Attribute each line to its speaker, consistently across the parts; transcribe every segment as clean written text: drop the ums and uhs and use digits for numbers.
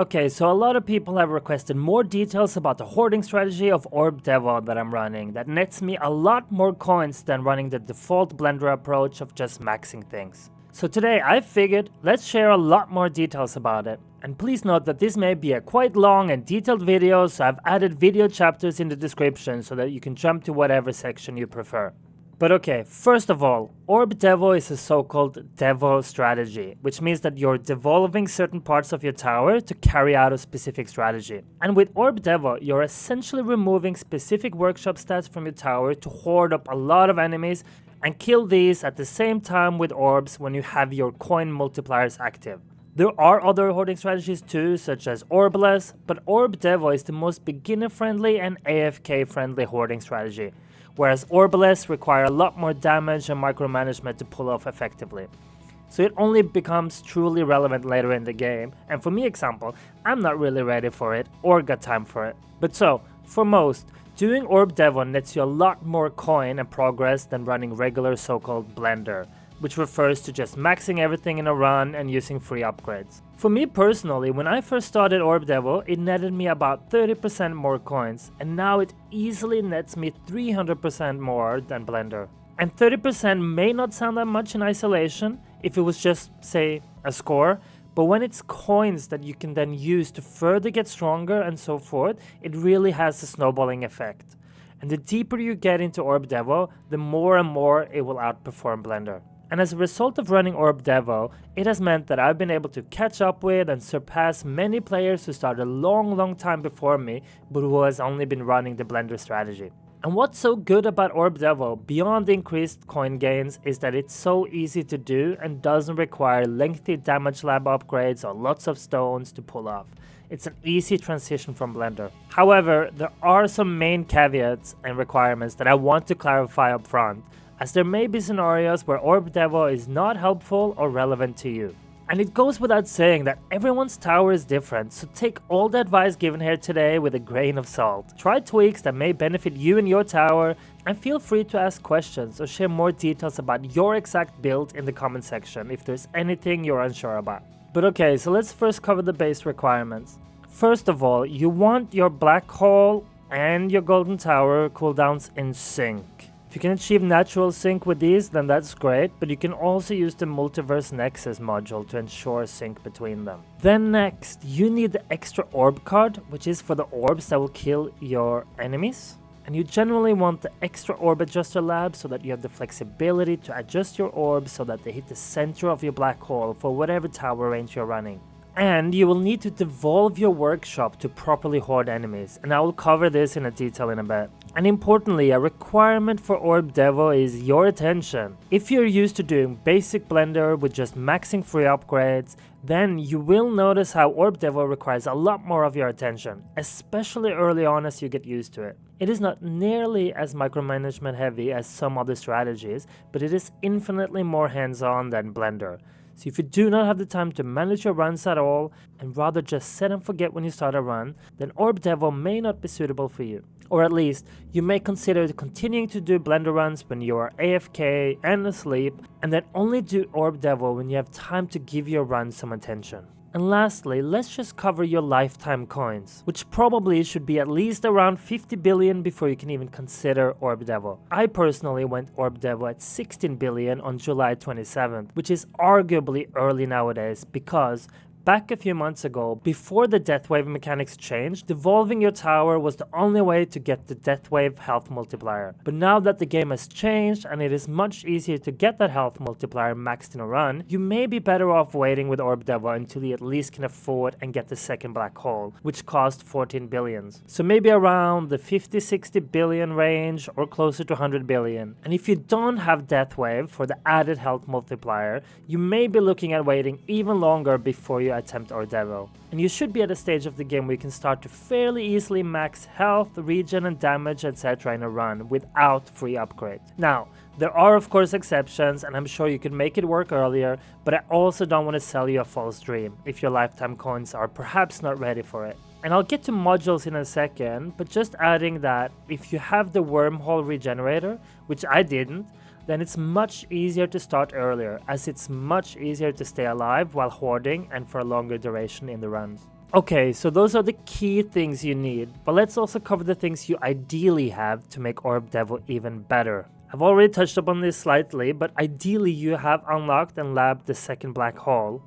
Speaker 1: Okay, so a lot of people have requested more details about the hoarding strategy of Orb Devo that I'm running that nets me a lot more coins than running the default Blender approach of just maxing things. So today I figured let's share a lot more details about it. And please note that this may be a quite long and detailed video, so I've added video chapters in the description so that you can jump to whatever section you prefer. But okay, first of all, Orb Devo is a so-called Devo strategy, which means that you're devolving certain parts of your tower to carry out a specific strategy. And with Orb Devo, you're essentially removing specific workshop stats from your tower to hoard up a lot of enemies and kill these at the same time with orbs when you have your coin multipliers active. There are other hoarding strategies too, such as Orbless, but Orb Devo is the most beginner-friendly and AFK-friendly hoarding strategy, whereas Orbless require a lot more damage and micromanagement to pull off effectively. So it only becomes truly relevant later in the game, and for me example, I'm not really ready for it or got time for it. But so, for most, doing Orb Devo nets you a lot more coin and progress than running regular so-called Blender, which refers to just maxing everything in a run and using free upgrades. For me personally, when I first started Orb Devo, it netted me about 30% more coins, and now it easily nets me 300% more than Blender. And 30% may not sound that much in isolation, if it was just, say, a score, but when it's coins that you can then use to further get stronger and so forth, it really has a snowballing effect. And the deeper you get into Orb Devo, the more and more it will outperform Blender. And as a result of running Orb Devo, it has meant that I've been able to catch up with and surpass many players who started a long time before me, but who has only been running the Blender strategy. And what's so good about Orb Devo, beyond the increased coin gains, is that it's so easy to do and doesn't require lengthy damage lab upgrades or lots of stones to pull off. It's an easy transition from Blender. However, there are some main caveats and requirements that I want to clarify up front, as there may be scenarios where Orb Devo is not helpful or relevant to you. And it goes without saying that everyone's tower is different, so take all the advice given here today with a grain of salt. Try tweaks that may benefit you and your tower, and feel free to ask questions or share more details about your exact build in the comment section if there's anything you're unsure about. But okay, so let's first cover the base requirements. First of all, you want your black hole and your golden tower cooldowns in sync. If you can achieve natural sync with these, then that's great, but you can also use the Multiverse Nexus module to ensure sync between them. Then next, you need the extra orb card, which is for the orbs that will kill your enemies. And you generally want the extra orb adjuster lab so that you have the flexibility to adjust your orbs so that they hit the center of your black hole for whatever tower range you're running. And you will need to devolve your workshop to properly hoard enemies, and I will cover this in detail in a bit. And importantly, a requirement for Orb Devo is your attention. If you're used to doing basic Blender with just maxing free upgrades, then you will notice how Orb Devo requires a lot more of your attention, especially early on as you get used to it. It is not nearly as micromanagement heavy as some other strategies, but it is infinitely more hands-on than Blender. So if you do not have the time to manage your runs at all, and rather just set and forget when you start a run, then Orb Devo may not be suitable for you. Or at least, you may consider continuing to do Blender runs when you are AFK and asleep, and then only do Orb Devo when you have time to give your run some attention. And lastly, let's just cover your lifetime coins, which probably should be at least around 50 billion before you can even consider Orb Devo. I personally went Orb Devo at 16 billion on July 27th, which is arguably early nowadays because back a few months ago, before the Deathwave mechanics changed, devolving your tower was the only way to get the Deathwave health multiplier. But now that the game has changed and it is much easier to get that health multiplier maxed in a run, you may be better off waiting with Orb Devo until you at least can afford and get the second black hole, which cost 14 billions. So maybe around the 50-60 billion range or closer to 100 billion. And if you don't have Deathwave for the added health multiplier, you may be looking at waiting even longer before you attempt Orb Devo. And you should be at a stage of the game where you can start to fairly easily max health, regen and damage etc. in a run without free upgrade. Now, there are of course exceptions, and I'm sure you can make it work earlier, but I also don't want to sell you a false dream if your lifetime coins are perhaps not ready for it. And I'll get to modules in a second, but just adding that if you have the wormhole regenerator, which I didn't, then it's much easier to start earlier, as it's much easier to stay alive while hoarding and for a longer duration in the runs. Okay, so those are the key things you need, but let's also cover the things you ideally have to make Orb Devo even better. I've already touched upon this slightly, but ideally you have unlocked and labbed the second black hole.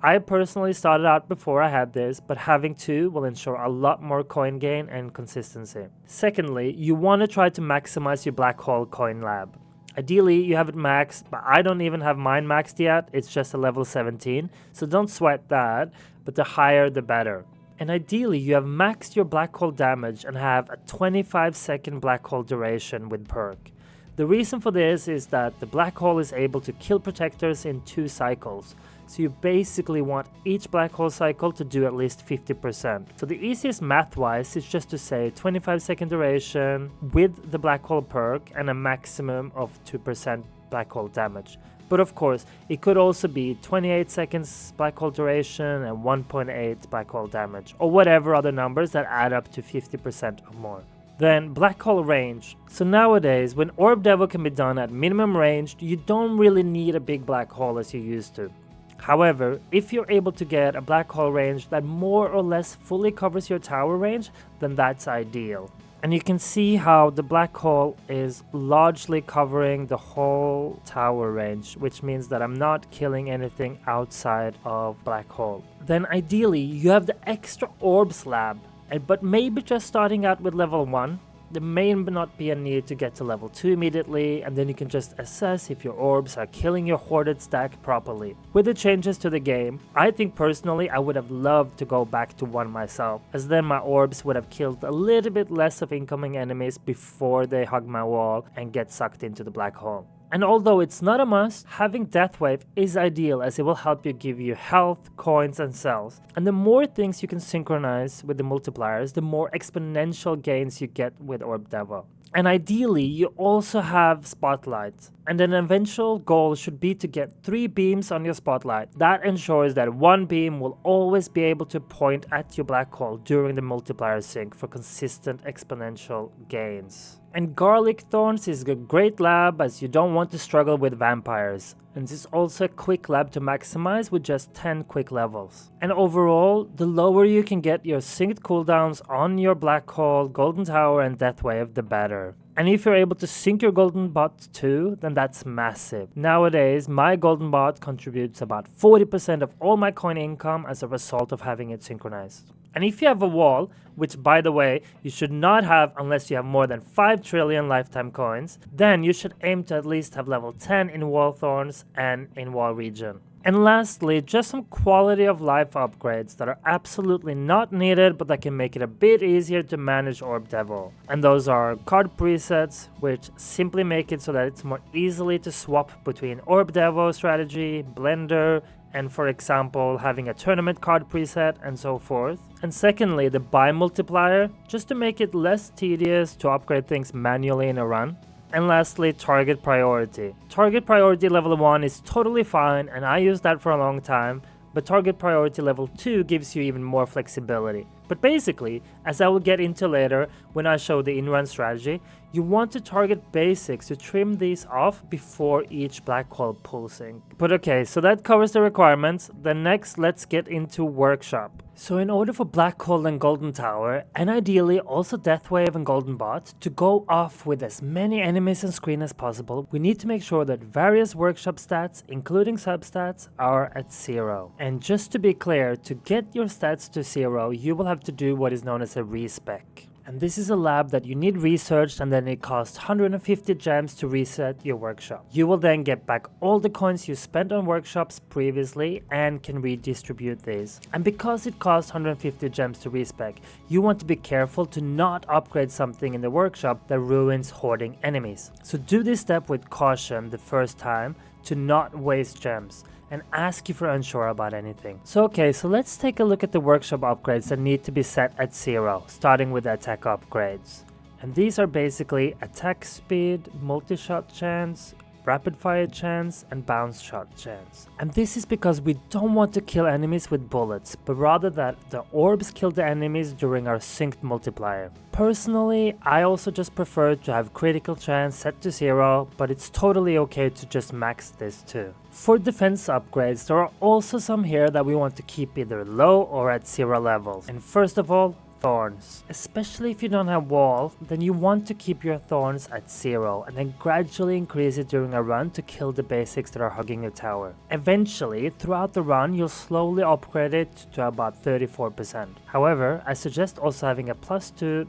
Speaker 1: I personally started out before I had this, but having two will ensure a lot more coin gain and consistency. Secondly, you want to try to maximize your black hole coin lab. Ideally, you have it maxed, but I don't even have mine maxed yet, it's just a level 17, so don't sweat that, but the higher the better. And ideally, you have maxed your black hole damage and have a 25-second black hole duration with perk. The reason for this is that the black hole is able to kill protectors in 2 cycles, so you basically want each black hole cycle to do at least 50%. So the easiest math-wise is just to say 25-second duration with the black hole perk and a maximum of 2% black hole damage. But of course, it could also be 28 seconds black hole duration and 1.8 black hole damage, or whatever other numbers that add up to 50% or more. Then black hole range. So nowadays, when Orb Devo can be done at minimum range, you don't really need a big black hole as you used to. However, if you're able to get a black hole range that more or less fully covers your tower range, then that's ideal. And you can see how the black hole is largely covering the whole tower range, which means that I'm not killing anything outside of black hole. Then ideally, you have the extra orb slab, but maybe just starting out with level 1. There may not be a need to get to level 2 immediately, and then you can just assess if your orbs are killing your hoarded stack properly. With the changes to the game, I think personally I would have loved to go back to 1 myself, as then my orbs would have killed a little bit less of incoming enemies before they hug my wall and get sucked into the black hole. And although it's not a must, having Death Wave is ideal as it will help you give you health, coins and cells. And the more things you can synchronize with the multipliers, the more exponential gains you get with Orb Devo. And ideally, you also have Spotlight. And an eventual goal should be to get 3 beams on your Spotlight. That ensures that 1 beam will always be able to point at your black hole during the multiplier sync for consistent exponential gains. And Garlic Thorns is a great lab as you don't want to struggle with vampires. And this is also a quick lab to maximize with just 10 quick levels. And overall, the lower you can get your synced cooldowns on your Black Hole, Golden Tower and Death Wave, the better. And if you're able to sync your Golden Bot too, then that's massive. Nowadays, my Golden Bot contributes about 40% of all my coin income as a result of having it synchronized. And if you have a wall, which by the way, you should not have unless you have more than 5 trillion lifetime coins, then you should aim to at least have level 10 in Wall Thorns and in Wall Region. And lastly, just some quality of life upgrades that are absolutely not needed but that can make it a bit easier to manage Orb Devo. And those are card presets, which simply make it so that it's more easily to swap between Orb Devo strategy, Blender, and for example having a tournament card preset and so forth. And secondly, the buy multiplier, just to make it less tedious to upgrade things manually in a run. And lastly, target priority. Target priority level 1 is totally fine and I used that for a long time, but target priority level 2 gives you even more flexibility. But basically, as I will get into later when I show the in-run strategy, you want to target basics to trim these off before each black hole pulsing. But okay, so that covers the requirements. Then next, let's get into workshop. So in order for Black Hole and Golden Tower, and ideally also Death Wave and Golden Bot, to go off with as many enemies on screen as possible, we need to make sure that various workshop stats, including substats, are at 0. And just to be clear, to get your stats to 0, you will have to do what is known as a Respec. And this is a lab that you need researched and then it costs 150 gems to reset your workshop. You will then get back all the coins you spent on workshops previously and can redistribute these. And because it costs 150 gems to respec, you want to be careful to not upgrade something in the workshop that ruins hoarding enemies. So do this step with caution the first time to not waste gems, and ask if you're unsure about anything. So let's take a look at the workshop upgrades that need to be set at 0, starting with the attack upgrades. And these are basically attack speed, multi-shot chance, rapid fire chance, and bounce shot chance. And this is because we don't want to kill enemies with bullets, but rather that the orbs kill the enemies during our synced multiplier. Personally, I also just prefer to have critical chance set to 0, but it's totally okay to just max this too. For defense upgrades, there are also some here that we want to keep either low or at 0 levels. And first of all, thorns. Especially if you don't have wall, then you want to keep your thorns at 0 and then gradually increase it during a run to kill the basics that are hugging your tower. Eventually, throughout the run, you'll slowly upgrade it to about 34%. However, I suggest also having a +2%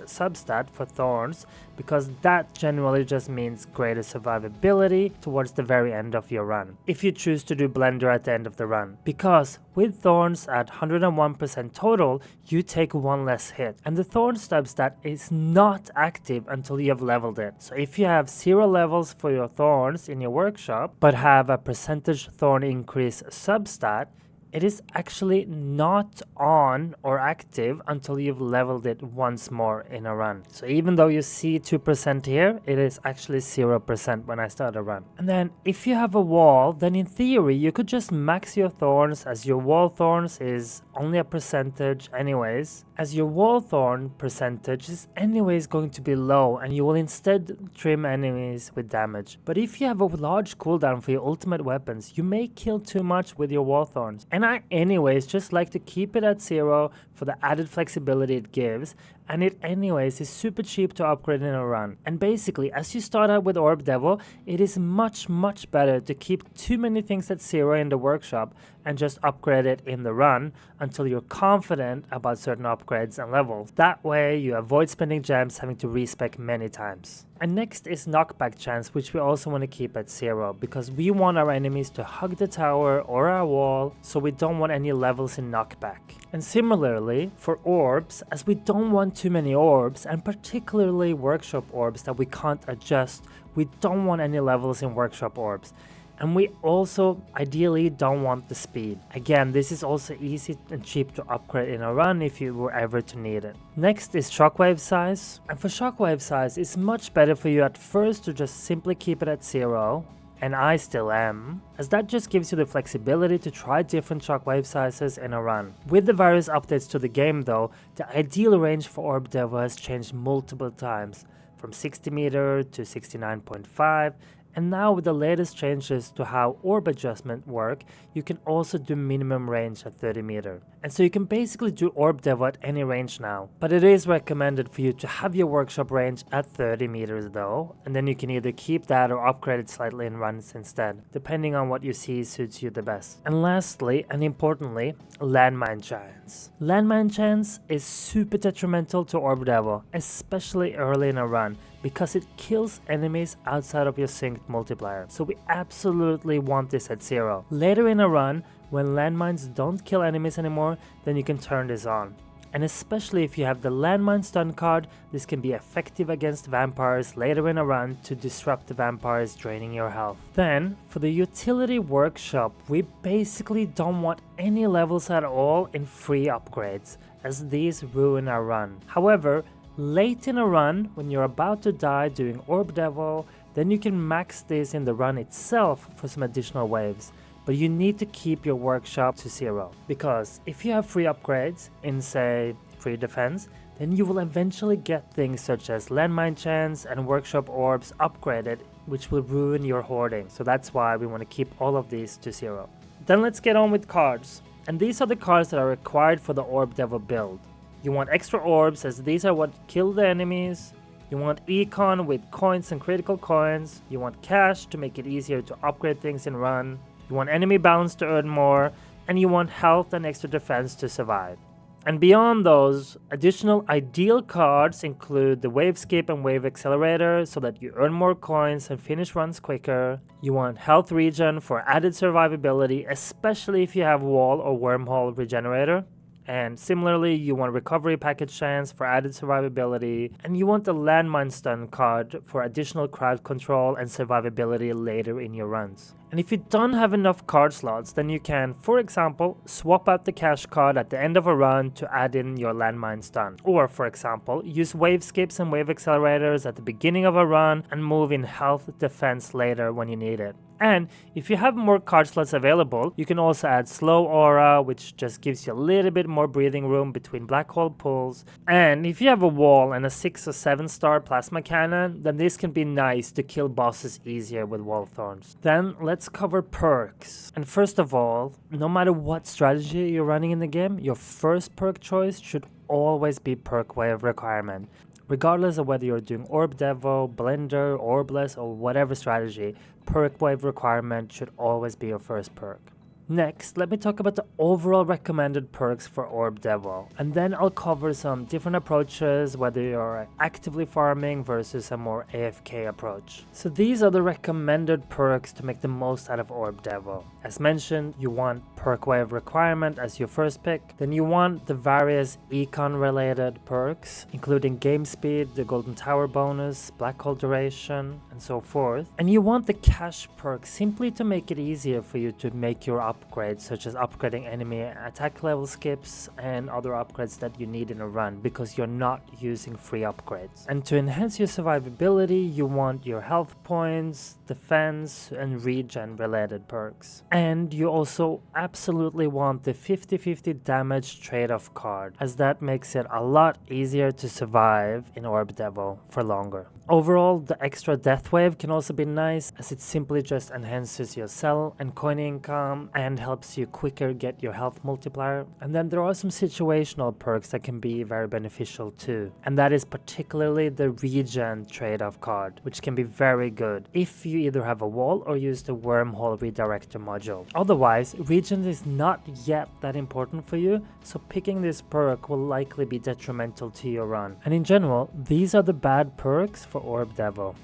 Speaker 1: substat for thorns because that generally just means greater survivability towards the very end of your run, if you choose to do blender at the end of the run. Because with thorns at 101% total, you take one less hit, and the thorn substat is not active until you have leveled it. So if you have 0 levels for your thorns in your workshop, but have a percentage thorn increase substat, it is actually not on or active until you've leveled it once more in a run. So even though you see 2% here, it is actually 0% when I start a run. And then if you have a wall, then in theory you could just max your thorns, as your wall thorns is only a percentage anyways, as your wall thorn percentage is anyways going to be low and you will instead trim enemies with damage. But if you have a large cooldown for your ultimate weapons, you may kill too much with your wall thorns. And I anyways just like to keep it at 0 for the added flexibility it gives, and it anyways is super cheap to upgrade in a run. And basically, as you start out with Orb Devo, it is much better to keep too many things at 0 in the workshop and just upgrade it in the run until you're confident about certain upgrades and levels. That way you avoid spending gems having to respec many times. And next is knockback chance, which we also want to keep at 0 because we want our enemies to hug the tower or our wall, so we don't want any levels in knockback. And similarly for orbs, as we don't want too many orbs, and particularly workshop orbs that we can't adjust, we don't want any levels in workshop orbs. And we also ideally don't want the speed. Again, this is also easy and cheap to upgrade in a run if you were ever to need it. Next is shockwave size. And for shockwave size, it's much better for you at first to just simply keep it at 0. And I still am, as that just gives you the flexibility to try different shockwave sizes in a run. With the various updates to the game though, the ideal range for Orb Devo has changed multiple times, from 60 meter to 69.5, and now with the latest changes to how orb adjustment work, you can also do minimum range at 30 meter. And so you can basically do Orb Devo at any range now. But it is recommended for you to have your workshop range at 30 meters though, and then you can either keep that or upgrade it slightly in runs instead, depending on what you see suits you the best. And lastly, and importantly, landmine chance. Landmine chance is super detrimental to Orb Devo, especially early in a run, because it kills enemies outside of your synced multiplier. So we absolutely want this at 0. Later in a run, when landmines don't kill enemies anymore, then you can turn this on. And especially if you have the landmine stun card, this can be effective against vampires later in a run to disrupt the vampires draining your health. Then, for the utility workshop, we basically don't want any levels at all in free upgrades, as these ruin our run. However, late in a run, when you're about to die doing Orb Devo, then you can max this in the run itself for some additional waves. But you need to keep your workshop to 0, because if you have free upgrades in, say, free defense, then you will eventually get things such as landmine chance and workshop orbs upgraded, which will ruin your hoarding. So that's why we want to keep all of these to 0. Then let's get on with cards. And these are the cards that are required for the Orb Devo build. You want extra orbs, as these are what kill the enemies. You want econ with coins and critical coins. You want cash to make it easier to upgrade things in run. You want enemy balance to earn more, and you want health and extra defense to survive. And beyond those, additional ideal cards include the Wave Skip and Wave Accelerator so that you earn more coins and finish runs quicker. You want Health Regen for added survivability, especially if you have Wall or Wormhole Regenerator. And similarly, you want recovery package chance for added survivability, and you want the landmine stun card for additional crowd control and survivability later in your runs. And if you don't have enough card slots, then you can, for example, swap out the cash card at the end of a run to add in your landmine stun. Or, for example, use wave skips and wave accelerators at the beginning of a run and move in health defense later when you need it. And if you have more card slots available, you can also add slow aura, which just gives you a little bit more breathing room between black hole pulls. And if you have a wall and a 6 or 7 star plasma cannon, then this can be nice to kill bosses easier with wall thorns. Then let's cover perks. And first of all, no matter what strategy you're running in the game, your first perk choice should always be perk wave requirement. Regardless of whether you're doing Orb Devo, Blender, Orbless, or whatever strategy, perk wave requirement should always be your first perk. Next, let me talk about the overall recommended perks for Orb Devo, and then I'll cover some different approaches, whether you're actively farming versus a more AFK approach. So these are the recommended perks to make the most out of Orb Devo. As mentioned, you want perk wave requirement as your first pick, then you want the various econ related perks, including game speed, the golden tower bonus, black hole duration, and so forth. And you want the cash perk simply to make it easier for you to make your upgrades, such as upgrading enemy attack level skips and other upgrades that you need in a run, because you're not using free upgrades. And to enhance your survivability, you want your health points, defense, and regen related perks. And you also absolutely want the 50-50 damage trade-off card, as that makes it a lot easier to survive in Orb Devo for longer. Overall, the extra death wave can also be nice, as it simply just enhances your cell and coin income and helps you quicker get your health multiplier. And then there are some situational perks that can be very beneficial too, and that is particularly the regen trade-off card, which can be very good if you either have a wall or use the wormhole redirector module. Otherwise, regen is not yet that important for you, so picking this perk will likely be detrimental to your run. And in general, these are the bad perks for Orb Devo.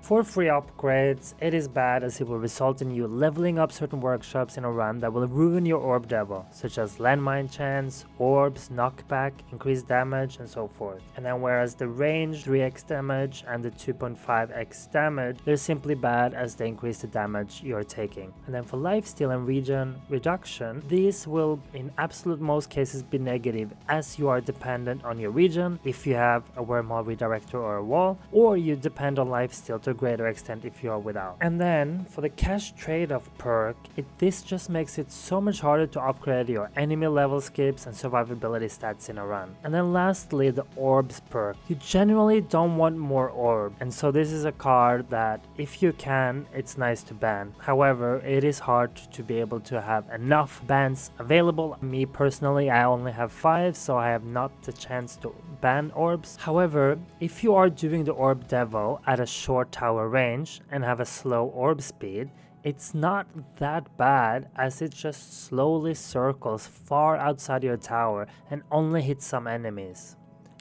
Speaker 1: For free upgrades, it is bad, as it will result in you leveling up certain workshops in a run that will ruin your Orb Devo, such as landmine chance, orbs, knockback, increased damage, and so forth. And then whereas the range 3x damage and the 2.5x damage, they're simply bad as they increase the damage you're taking. And then for lifesteal and regen reduction, these will in absolute most cases be negative, as you are dependent on your regen if you have a wormhole redirector or a wall, or you depend on lifesteal to a greater extent if you are without. And then for the cash trade-off perk, this just makes it so much harder to upgrade your enemy level skips and survivability stats in a run. And then lastly, the orbs perk. You generally don't want more orb, and so this is a card that if you can, it's nice to ban. However, it is hard to be able to have enough bans available. Me personally, I only have 5, so I have not the chance to ban orbs. However, if you are doing the Orb Devo at a short tower range and have a slow orb speed, it's not that bad, as it just slowly circles far outside your tower and only hits some enemies.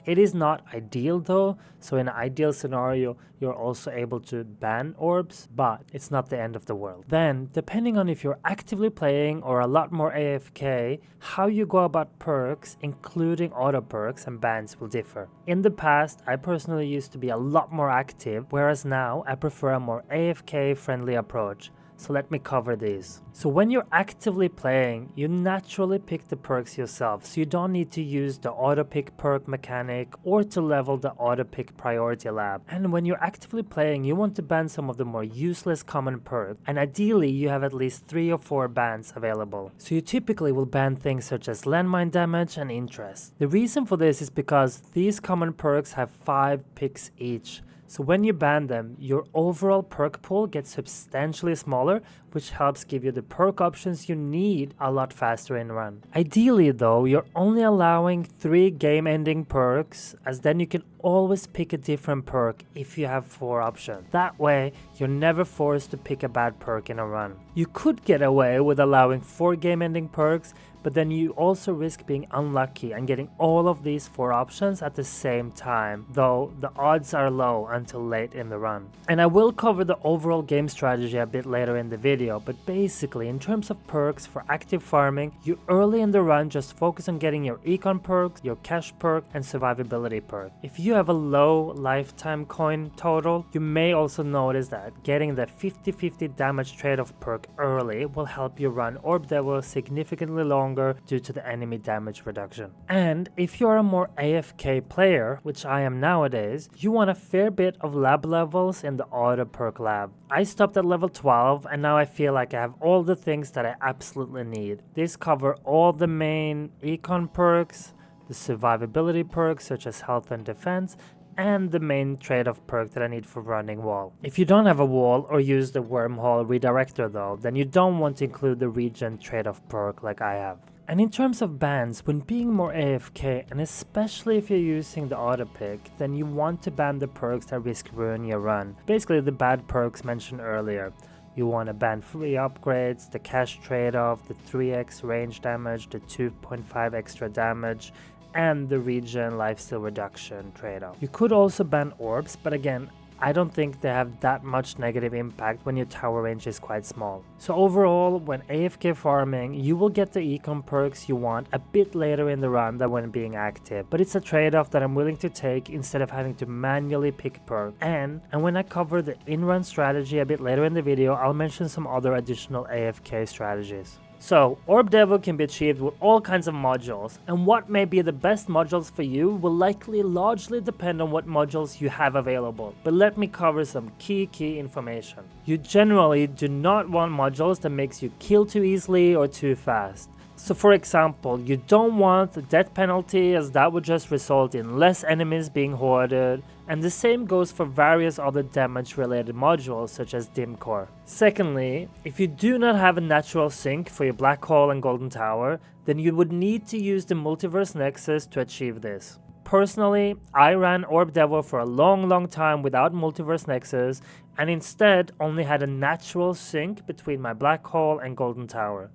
Speaker 1: It is not ideal though, so in an ideal scenario you're also able to ban orbs, but it's not the end of the world. Then, depending on if you're actively playing or a lot more AFK, how you go about perks, including auto perks and bans, will differ. In the past, I personally used to be a lot more active, whereas now I prefer a more AFK friendly approach. So let me cover these. So when you're actively playing, you naturally pick the perks yourself, so you don't need to use the auto pick perk mechanic or to level the auto pick priority lab. And when you're actively playing, you want to ban some of the more useless common perks, and ideally you have at least 3 or 4 bans available. So you typically will ban things such as landmine damage and interest. The reason for this is because these common perks have 5 picks each. So when you ban them, your overall perk pool gets substantially smaller, which helps give you the perk options you need a lot faster in run. Ideally though, you're only allowing 3 game-ending perks, as then you can always pick a different perk if you have 4 options. That way, you're never forced to pick a bad perk in a run. You could get away with allowing 4 game-ending perks, but then you also risk being unlucky and getting all of these 4 options at the same time, though the odds are low until late in the run. And I will cover the overall game strategy a bit later in the video, but basically in terms of perks for active farming, you early in the run just focus on getting your econ perks, your cash perk, and survivability perk. If you have a low lifetime coin total, you may also notice that getting the 50-50 damage trade-off perk early will help you run Orb Devo significantly longer due to the enemy damage reduction. And if you're a more AFK player, which I am nowadays, you want a fair bit of lab levels in the auto perk lab. I stopped at level 12 and now I feel like I have all the things that I absolutely need. These cover all the main econ perks, the survivability perks such as health and defense, and the main trade-off perk that I need for running wall. If you don't have a wall or use the wormhole redirector though, then you don't want to include the regen trade-off perk like I have. And in terms of bans, when being more AFK, and especially if you're using the auto pick, then you want to ban the perks that risk ruining your run. Basically the bad perks mentioned earlier. You want to ban free upgrades, the cash trade-off, the 3x range damage, the 2.5 extra damage, and the regen lifesteal reduction trade-off. You could also ban orbs, but again, I don't think they have that much negative impact when your tower range is quite small. So overall, when AFK farming, you will get the econ perks you want a bit later in the run than when being active, but it's a trade-off that I'm willing to take instead of having to manually pick perk. And when I cover the in-run strategy a bit later in the video, I'll mention some other additional AFK strategies. So, Orb Devo can be achieved with all kinds of modules, and what may be the best modules for you will likely largely depend on what modules you have available. But let me cover some key information. You generally do not want modules that makes you kill too easily or too fast. So for example, you don't want the death penalty, as that would just result in less enemies being hoarded, and the same goes for various other damage related modules such as dim core. Secondly, if you do not have a natural sync for your black hole and golden tower, then you would need to use the multiverse nexus to achieve this. Personally, I ran Orb Devo for a long time without multiverse nexus, and instead only had a natural sync between my black hole and golden tower.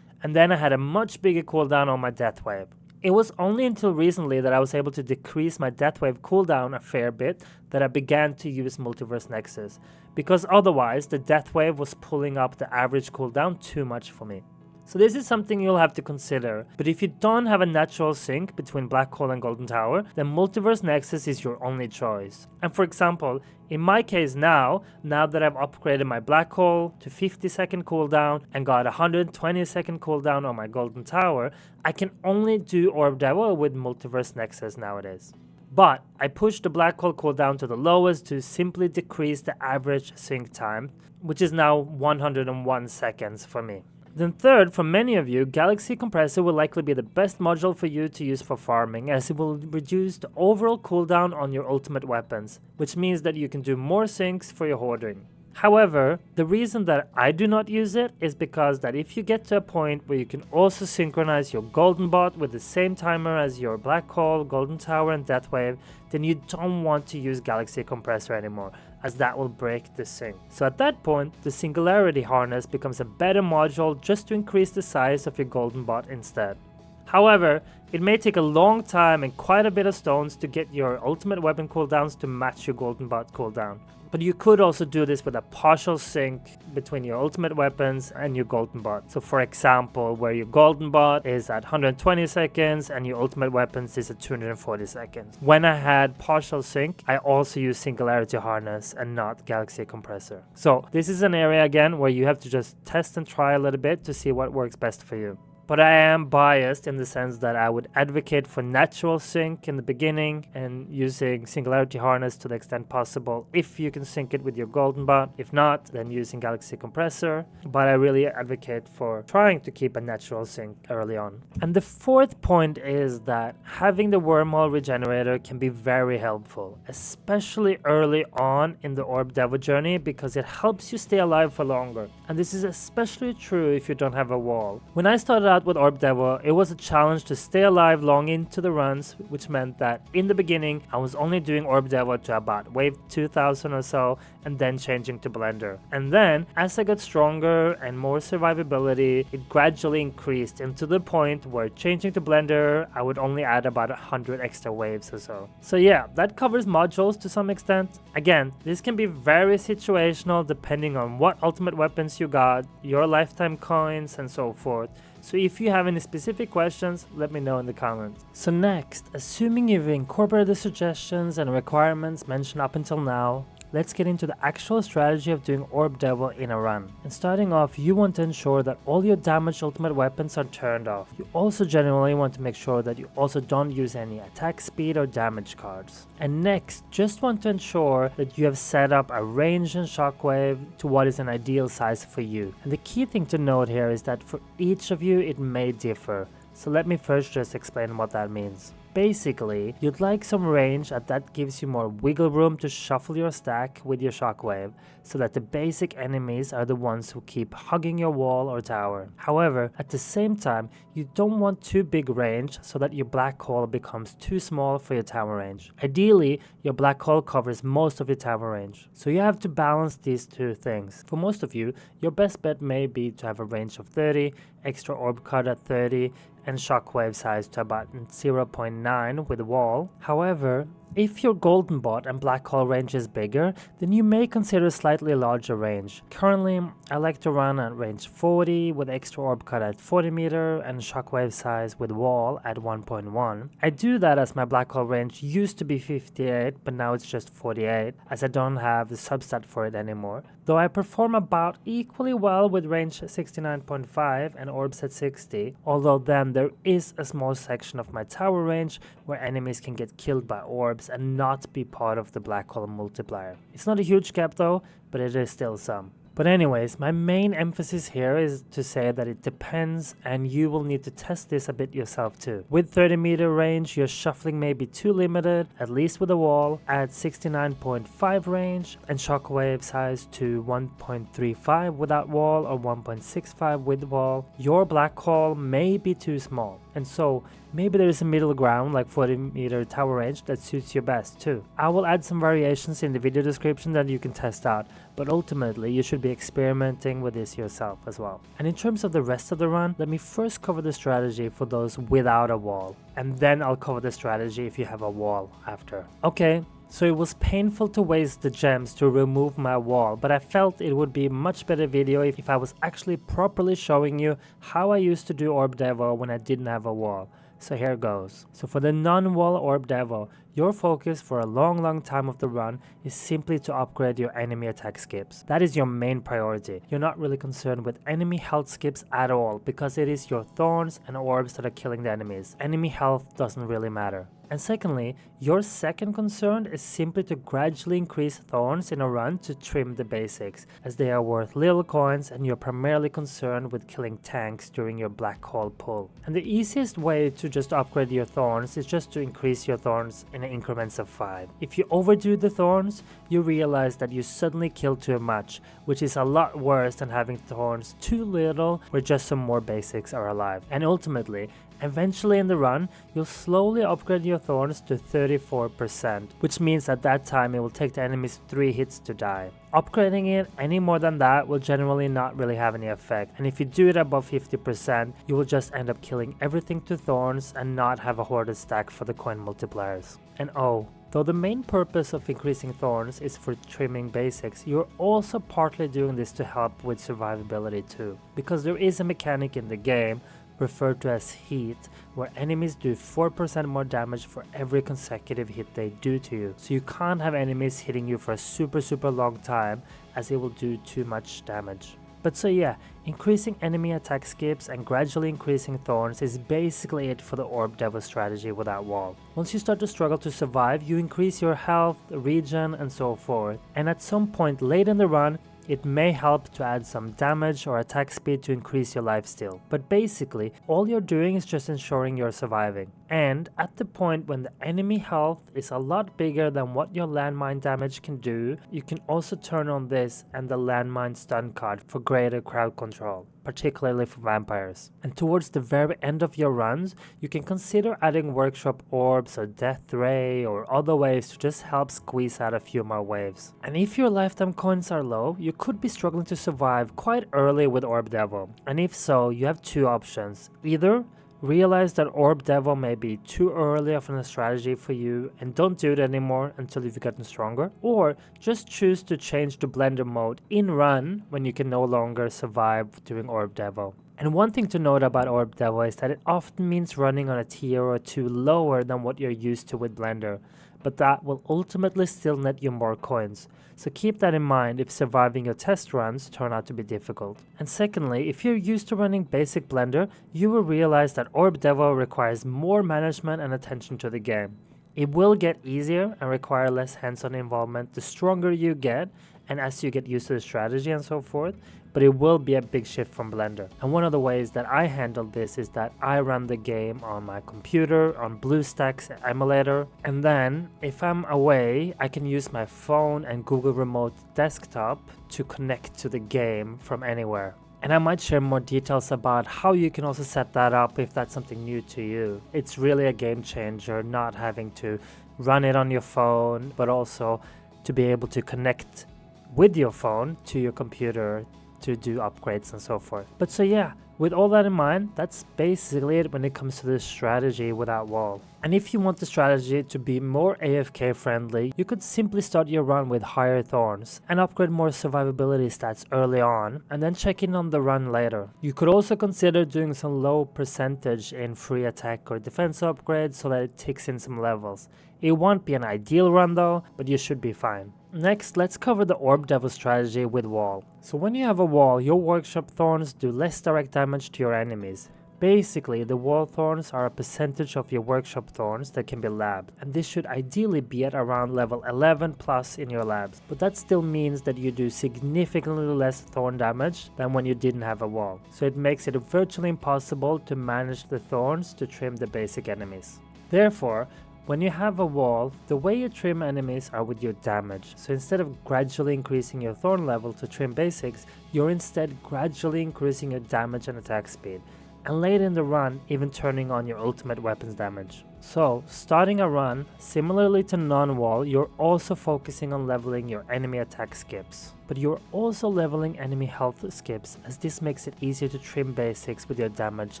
Speaker 1: And then I had a much bigger cooldown on my death wave. It was only until recently that I was able to decrease my death wave cooldown a fair bit that I began to use multiverse nexus, because otherwise the death wave was pulling up the average cooldown too much for me. So this is something you'll have to consider, but if you don't have a natural sync between black hole and golden tower, then multiverse nexus is your only choice. And for example, in my case now that I've upgraded my black hole to 50-second cooldown and got 120-second cooldown on my golden tower, I can only do Orb Devo with multiverse nexus nowadays. But I pushed the black hole cooldown to the lowest to simply decrease the average sync time, which is now 101 seconds for me. Then third, for many of you, Galaxy Compressor will likely be the best module for you to use for farming, as it will reduce the overall cooldown on your ultimate weapons, which means that you can do more syncs for your hoarding. However, the reason that I do not use it is because that if you get to a point where you can also synchronize your golden bot with the same timer as your black hole, golden tower and death wave, then you don't want to use Galaxy Compressor anymore, as that will break the sync. So at that point, the Singularity Harness becomes a better module just to increase the size of your golden bot instead. However, it may take a long time and quite a bit of stones to get your ultimate weapon cooldowns to match your golden bot cooldown. But you could also do this with a partial sync between your ultimate weapons and your golden bot. So for example, where your golden bot is at 120 seconds and your ultimate weapons is at 240 seconds. When I had partial sync, I also use Singularity Harness and not Galaxy Compressor. So this is an area again where you have to just test and try a little bit to see what works best for you. But I am biased in the sense that I would advocate for natural sync in the beginning and using Singularity Harness to the extent possible if you can sync it with your golden bot. If not, then using Galaxy Compressor. But I really advocate for trying to keep a natural sync early on. And the fourth point is that having the wormhole regenerator can be very helpful, especially early on in the Orb Devo journey, because it helps you stay alive for longer. And this is especially true if you don't have a wall. When I started out with Orb Devo, it was a challenge to stay alive long into the runs, which meant that in the beginning I was only doing Orb Devo to about wave 2000 or so, and then changing to Blender. And then, as I got stronger and more survivability, it gradually increased, and to the point where changing to Blender, I would only add about 100 extra waves or so. So yeah, that covers modules to some extent. Again, this can be very situational depending on what ultimate weapons you got, your lifetime coins, and so forth. So if you have any specific questions, let me know in the comments. So next, assuming you've incorporated the suggestions and requirements mentioned up until now, let's get into the actual strategy of doing Orb Devo in a run. And starting off, you want to ensure that all your damaged ultimate weapons are turned off. You also generally want to make sure that you also don't use any attack speed or damage cards. And next, just want to ensure that you have set up a range and shockwave to what is an ideal size for you. And the key thing to note here is that for each of you it may differ. So let me first just explain what that means. Basically, you'd like some range that gives you more wiggle room to shuffle your stack with your shockwave, so that the basic enemies are the ones who keep hugging your wall or tower. However, at the same time, you don't want too big range so that your black hole becomes too small for your tower range. Ideally, your black hole covers most of your tower range. So you have to balance these two things. For most of you, your best bet may be to have a range of 30, extra orb card at 30, and shockwave size to about 0.9 with wall. However, if your golden bot and black hole range is bigger, then you may consider a slightly larger range. Currently, I like to run at range 40 with extra orb cut at 40 meter and shockwave size with wall at 1.1. I do that as my black hole range used to be 58, but now it's just 48, as I don't have the substat for it anymore. Though I perform about equally well with range 69.5 and orbs at 60, although then there is a small section of my tower range where enemies can get killed by orbs and not be part of the black hole multiplier. It's not a huge gap though, but it is still some. But anyways, my main emphasis here is to say that it depends, and you will need to test this a bit yourself too. With 30 meter range, your shuffling may be too limited, at least with a wall. At 69.5 range and shockwave size to 1.35 without wall or 1.65 with wall, your black hole may be too small. And so, maybe there is a middle ground like 40 meter tower range that suits your best too. I will add some variations in the video description that you can test out, but ultimately you should be experimenting with this yourself as well. And in terms of the rest of the run, let me first cover the strategy for those without a wall, and then I'll cover the strategy if you have a wall after. Okay. So it was painful to waste the gems to remove my wall, but I felt it would be a much better video if I was actually properly showing you how I used to do Orb Devo when I didn't have a wall. So here goes. So for the non-wall Orb Devo, your focus for a long time of the run is simply to upgrade your enemy attack skips. That is your main priority. You're not really concerned with enemy health skips at all, because it is your thorns and orbs that are killing the enemies. Enemy health doesn't really matter. And secondly, your second concern is simply to gradually increase thorns in a run to trim the basics, as they are worth little coins and you're primarily concerned with killing tanks during your black hole pull. And the easiest way to just upgrade your thorns is just to increase your thorns in increments of 5. If you overdo the thorns, you realize that you suddenly kill too much, which is a lot worse than having thorns too little where just some more basics are alive. And ultimately, eventually in the run, you'll slowly upgrade your thorns to 34%, which means at that time it will take the enemies 3 hits to die. Upgrading it any more than that will generally not really have any effect, and if you do it above 50%, you will just end up killing everything to thorns and not have a hoarded stack for the coin multipliers. And oh, though the main purpose of increasing thorns is for trimming basics, you're also partly doing this to help with survivability too, because there is a mechanic in the game referred to as heat, where enemies do 4% more damage for every consecutive hit they do to you. So you can't have enemies hitting you for a super long time, as it will do too much damage. But so yeah, increasing enemy attack skips and gradually increasing thorns is basically it for the Orb Devo strategy without wall. Once you start to struggle to survive, you increase your health, regen, and so forth. And at some point late in the run, it may help to add some damage or attack speed to increase your lifesteal. But basically, all you're doing is just ensuring you're surviving. And at the point when the enemy health is a lot bigger than what your landmine damage can do, you can also turn on this and the landmine stun card for greater crowd control, particularly for vampires. And towards the very end of your runs, you can consider adding workshop orbs or death ray or other ways to just help squeeze out a few more waves. And if your lifetime coins are low, you could be struggling to survive quite early with Orb Devo. And if so, you have two options. Either realize that Orb Devo may be too early of a strategy for you and don't do it anymore until you've gotten stronger, or just choose to change to blender mode in run when you can no longer survive doing Orb Devo. And one thing to note about Orb Devo is that it often means running on a tier or two lower than what you're used to with Blender, but that will ultimately still net you more coins. So keep that in mind if surviving your test runs turn out to be difficult. And secondly, if you're used to running basic Blender, you will realize that Orb Devo requires more management and attention to the game. It will get easier and require less hands-on involvement the stronger you get and as you get used to the strategy and so forth, but it will be a big shift from Blender. And one of the ways that I handle this is that I run the game on my computer, on BlueStacks emulator, and then if I'm away, I can use my phone and Google Remote Desktop to connect to the game from anywhere. And I might share more details about how you can also set that up if that's something new to you. It's really a game changer not having to run it on your phone, but also to be able to connect with your phone to your computer to do upgrades and so forth. But so yeah, with all that in mind, that's basically it when it comes to this strategy without wall. And if you want the strategy to be more AFK friendly, you could simply start your run with higher thorns and upgrade more survivability stats early on and then check in on the run later. You could also consider doing some low percentage in free attack or defense upgrades so that it ticks in some levels. It won't be an ideal run though, but you should be fine. Next, let's cover the Orb Devo strategy with wall. So when you have a wall, your workshop thorns do less direct damage to your enemies. Basically, the wall thorns are a percentage of your workshop thorns that can be labbed, and this should ideally be at around level 11 plus in your labs, but that still means that you do significantly less thorn damage than when you didn't have a wall, so it makes it virtually impossible to manage the thorns to trim the basic enemies. Therefore, when you have a wall, the way you trim enemies are with your damage, so instead of gradually increasing your thorn level to trim basics, you're instead gradually increasing your damage and attack speed, and later in the run even turning on your ultimate weapons damage. So, starting a run, similarly to non-wall, you're also focusing on leveling your enemy attack skips. But you're also leveling enemy health skips, as this makes it easier to trim basics with your damage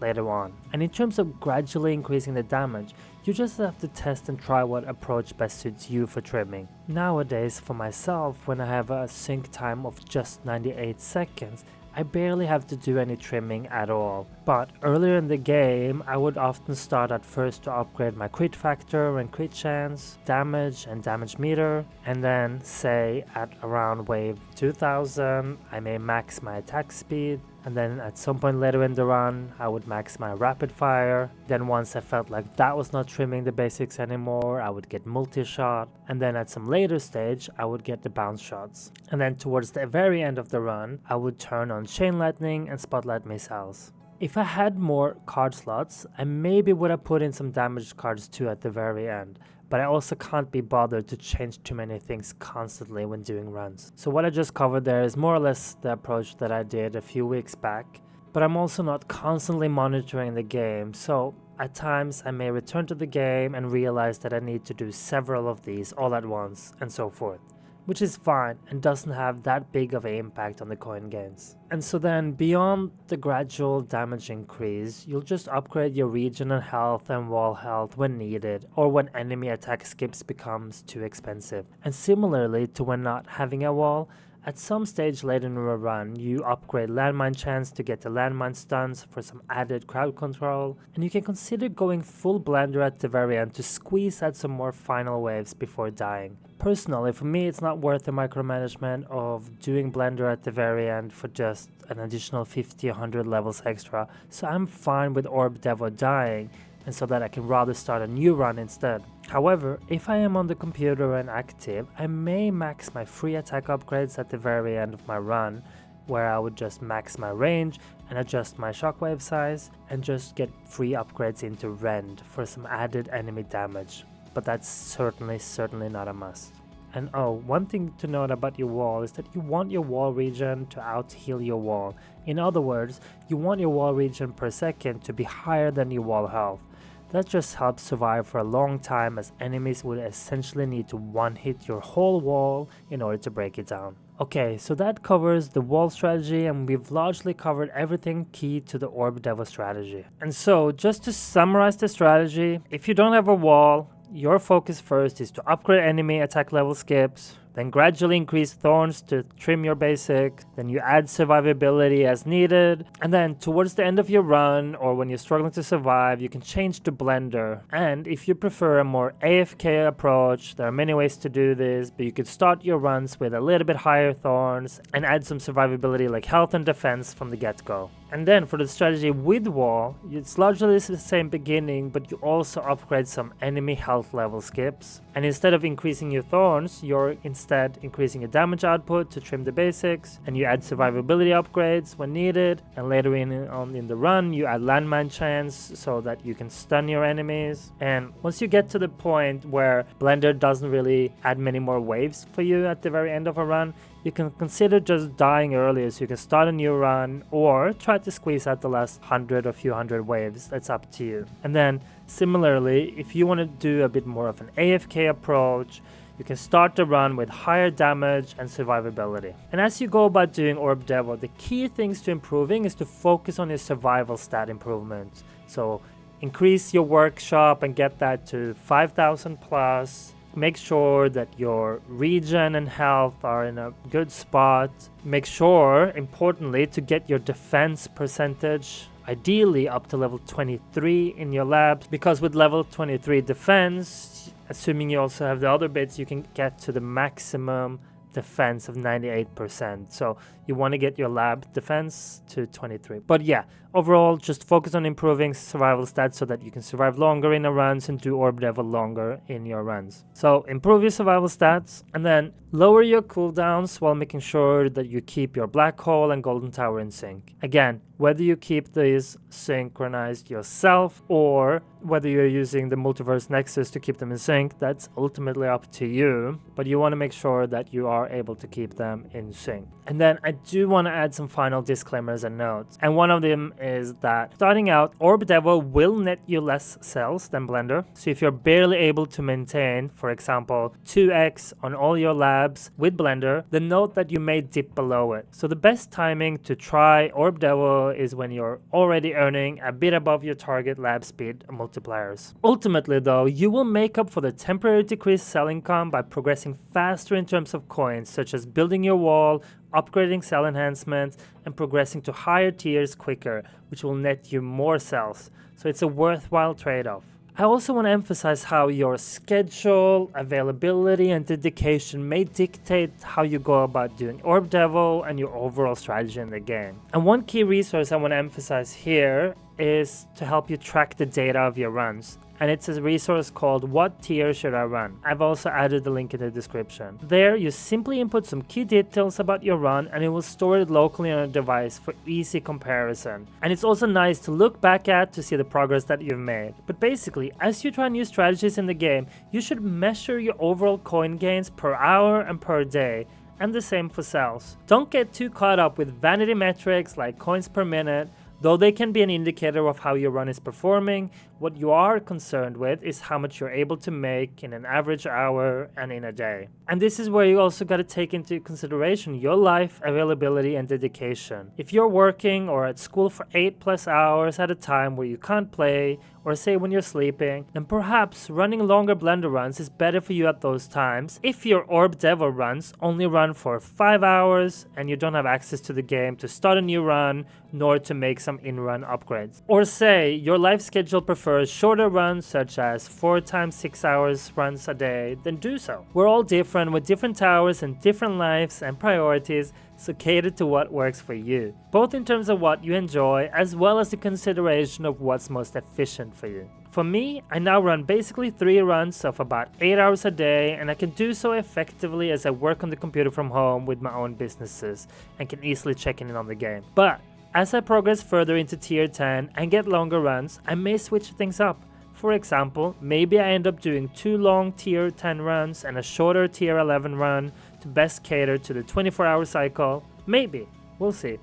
Speaker 1: later on. And in terms of gradually increasing the damage, you just have to test and try what approach best suits you for trimming. Nowadays, for myself, when I have a sync time of just 98 seconds, I barely have to do any trimming at all. But earlier in the game, I would often start at first to upgrade my crit factor and crit chance, damage and damage meter, and then say at around wave 2000, I may max my attack speed, and then at some point later in the run, I would max my rapid fire. Then once I felt like that was not trimming the basics anymore, I would get multi-shot, and then at some later stage, I would get the bounce shots. And then towards the very end of the run, I would turn on chain lightning and spotlight missiles. If I had more card slots, I maybe would have put in some damage cards too at the very end, but I also can't be bothered to change too many things constantly when doing runs. So what I just covered there is more or less the approach that I did a few weeks back, but I'm also not constantly monitoring the game, so at times I may return to the game and realize that I need to do several of these all at once, and so forth, which is fine and doesn't have that big of an impact on the coin gains. And so then beyond the gradual damage increase, you'll just upgrade your regional health and wall health when needed, or when enemy attack skips becomes too expensive. And similarly to when not having a wall, at some stage later in a run, you upgrade landmine chance to get the landmine stuns for some added crowd control, and you can consider going full blender at the very end to squeeze out some more final waves before dying. Personally, for me, it's not worth the micromanagement of doing blender at the very end for just an additional 50-100 levels extra, so I'm fine with Orb Devo dying, and so that I can rather start a new run instead. However, if I am on the computer and active, I may max my free attack upgrades at the very end of my run, where I would just max my range and adjust my shockwave size and just get free upgrades into Rend for some added enemy damage. But that's certainly not a must. And oh, one thing to note about your wall is that you want your wall regen to out-heal your wall. In other words, you want your wall regen per second to be higher than your wall health. That just helps survive for a long time, as enemies would essentially need to one-hit your whole wall in order to break it down. Okay, so that covers the wall strategy, and we've largely covered everything key to the Orb Devo strategy. And so, just to summarize the strategy, if you don't have a wall, your focus first is to upgrade enemy attack level skips, then gradually increase thorns to trim your basic, then you add survivability as needed, and then towards the end of your run or when you're struggling to survive, you can change to blender. And if you prefer a more AFK approach, there are many ways to do this, but you could start your runs with a little bit higher thorns and add some survivability like health and defense from the get-go. And then for the strategy with wall, it's largely the same beginning, but you also upgrade some enemy health level skips. And instead of increasing your thorns, you're instead increasing your damage output to trim the basics, and you add survivability upgrades when needed. And later in the run, you add landmine chance so that you can stun your enemies. And once you get to the point where Blender doesn't really add many more waves for you at the very end of a run, you can consider just dying earlier so you can start a new run, or try to squeeze out the last 100 or few hundred waves. That's up to you. And then similarly, if you want to do a bit more of an AFK approach, you can start the run with higher damage and survivability. And as you go about doing Orb Devo, the key things to improving is to focus on your survival stat improvements. So increase your workshop and get that to 5,000 plus. Make sure that your regen and health are in a good spot. Make sure, importantly, to get your defense percentage ideally up to level 23 in your labs, because with level 23 defense, assuming you also have the other bits, you can get to the maximum defense of 98%. So you want to get your lab defense to 23. But yeah, overall, just focus on improving survival stats so that you can survive longer in your runs and do Orb Devo longer in your runs. So improve your survival stats and then lower your cooldowns while making sure that you keep your Black Hole and Golden Tower in sync. Again, whether you keep these synchronized yourself or whether you're using the Multiverse Nexus to keep them in sync, that's ultimately up to you, but you want to make sure that you are able to keep them in sync. And then I do want to add some final disclaimers and notes. And one of them is that starting out, Orb Devo will net you less cells than Blender. So if you're barely able to maintain, for example, 2x on all your labs with Blender, then note that you may dip below it. So the best timing to try Orb Devo is when you're already earning a bit above your target lab speed multipliers. Ultimately though, you will make up for the temporary decreased cell income by progressing faster in terms of coins, such as building your wall, upgrading cell enhancements, and progressing to higher tiers quicker, which will net you more cells. So it's a worthwhile trade-off. I also want to emphasize how your schedule, availability, and dedication may dictate how you go about doing Orb Devo and your overall strategy in the game. And one key resource I want to emphasize here is to help you track the data of your runs. And it's a resource called What Tier Should I Run? I've also added the link in the description. There, you simply input some key details about your run and it will store it locally on a device for easy comparison. And it's also nice to look back at to see the progress that you've made. But basically, as you try new strategies in the game, you should measure your overall coin gains per hour and per day, and the same for cells. Don't get too caught up with vanity metrics like coins per minute. Though they can be an indicator of how your run is performing, what you are concerned with is how much you're able to make in an average hour and in a day. And this is where you also got to take into consideration your life, availability, and dedication. If you're working or at school for 8+ hours at a time where you can't play, or say when you're sleeping, then perhaps running longer Blender runs is better for you at those times. If your Orb Devo runs only run for 5 hours and you don't have access to the game to start a new run, nor to make some in-run upgrades. Or say your life schedule prefers shorter runs such as 4 times 6 hours runs a day, then do so. We're all different with different towers and different lives and priorities, so cater to what works for you, both in terms of what you enjoy as well as the consideration of what's most efficient for you. For me, I now run basically 3 runs of about 8 hours a day, and I can do so effectively as I work on the computer from home with my own businesses and can easily check in on the game. But As I progress further into tier 10 and get longer runs, I may switch things up. For example, maybe I end up doing 2 long tier 10 runs and a shorter tier 11 run to best cater to the 24-hour cycle. Maybe, we'll see.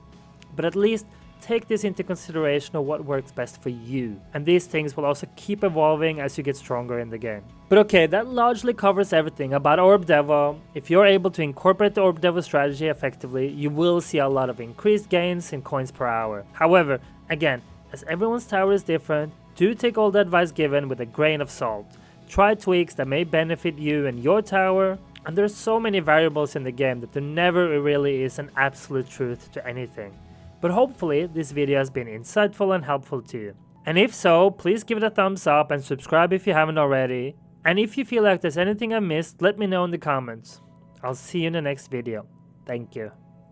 Speaker 1: But at least take this into consideration of what works best for you, and these things will also keep evolving as you get stronger in the game. But okay, that largely covers everything about Orb Devo. If you're able to incorporate the Orb Devo strategy effectively, you will see a lot of increased gains in coins per hour. However, again, as everyone's tower is different, do take all the advice given with a grain of salt. Try tweaks that may benefit you and your tower, and there's so many variables in the game that there never really is an absolute truth to anything. But hopefully this video has been insightful and helpful to you. And if so, please give it a thumbs up and subscribe if you haven't already. And if you feel like there's anything I missed, let me know in the comments. I'll see you in the next video. Thank you.